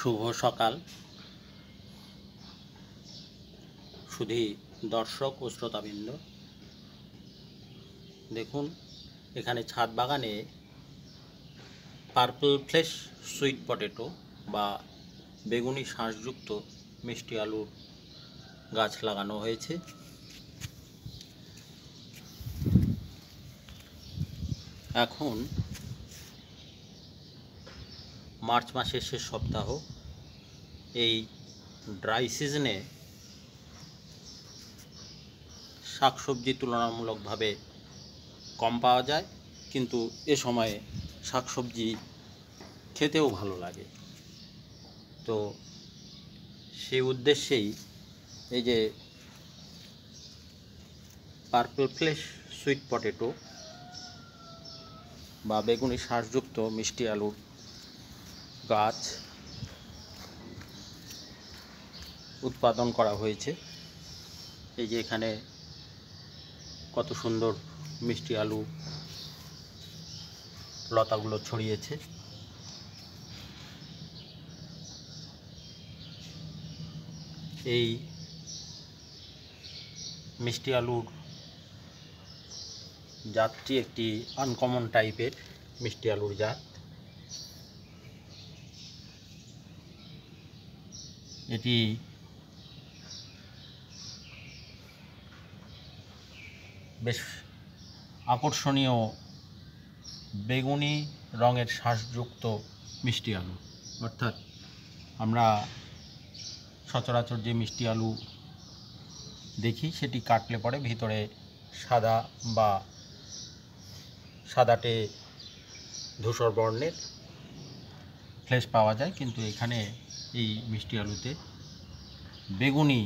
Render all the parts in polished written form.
শুভ সকাল শুধু দর্শক ও শ্রোতাবৃন্দ। দেখুন এখানে ছাদ বাগানে পার্পল ফ্লেশ সুইট পটেটো বা বেগুনি শাঁসযুক্ত মিষ্টি আলুর গাছ লাগানো হয়েছে। এখন মার্চ মাসের শেষ সপ্তাহ। এই ড্রাই সিজনে শাকসবজি তুলনামূলকভাবে কম পাওয়া যায়, কিন্তু এ সময়ে শাকসবজি খেতেও ভালো লাগে। তো সেই উদ্দেশ্যেই এই যে পার্পল ফ্লেশ সুইট পটেটো বা বেগুনি শাঁসযুক্ত মিষ্টি আলুর গাছ উৎপাদন করা হয়েছে। এই যে এখানে কত সুন্দর মিষ্টি আলু লতাগুলো ছড়িয়েছে। এই মিষ্টি আলুর জাতটি একটি আনকমন টাইপের মিষ্টি আলুর জাত। এটি বেশ আকর্ষণীয় বেগুনি রঙের শাঁসযুক্ত মিষ্টি আলু। অর্থাৎ আমরা সচরাচর যে মিষ্টি আলু দেখি সেটি কাটলে পরে ভিতরে সাদা বা সাদাটে ধূসর বর্ণের ফ্লেশ পাওয়া যায়, কিন্তু এখানে এই মিষ্টি আলুতে বেগুনি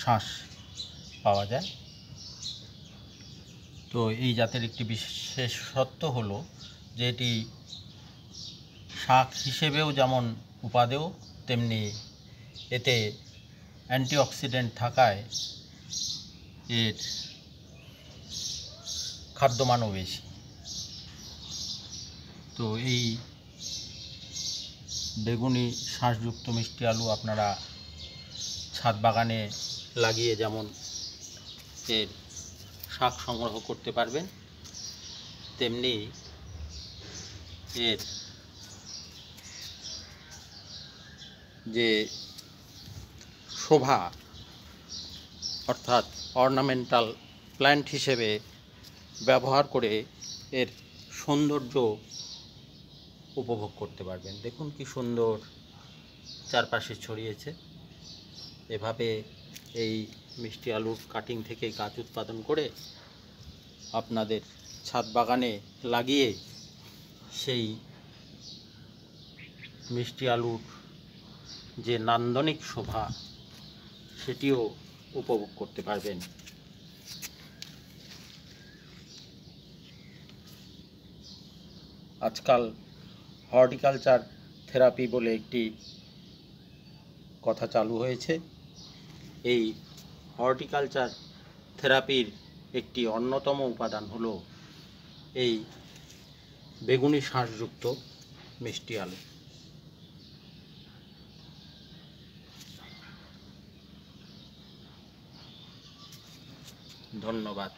শাঁস পাওয়া যায়। তো এই জাতের একটি বিশেষত্ব হলো যে এটি শাক হিসেবেও যেমন উপাদেয়, তেমনি এতে অ্যান্টিঅক্সিডেন্ট থাকায় এর খাদ্যমানও বেশি। তো এই বেগুনি শাঁসযুক্ত মিষ্টি আলু আপনারা ছাদ বাগানে লাগিয়ে যেমন এর শাক সংগ্রহ করতে পারবেন, তেমনি এর যে শোভা অর্থাৎ অর্নামেন্টাল প্ল্যান্ট হিসেবে ব্যবহার করে এর সৌন্দর্য উপভোগ করতে পারবেন। দেখুন কি সুন্দর চারপাশে ছড়িয়েছে। এভাবে এই মিষ্টি আলুর কাটিং থেকে গাছ উৎপাদন করে আপনাদের ছাদ বাগানে লাগিয়ে সেই মিষ্টি আলুর যে নান্দনিক শোভা সেটিও উপভোগ করতে পারবেন। আজকাল হর্টিকালচার থেরাপি বলে একটি কথা চালু হয়েছে। এই হর্টিকালচার থেরাপির একটি অন্যতম উপাদান হলো এই বেগুনি শাঁসযুক্ত মিষ্টি আলু। ধন্যবাদ।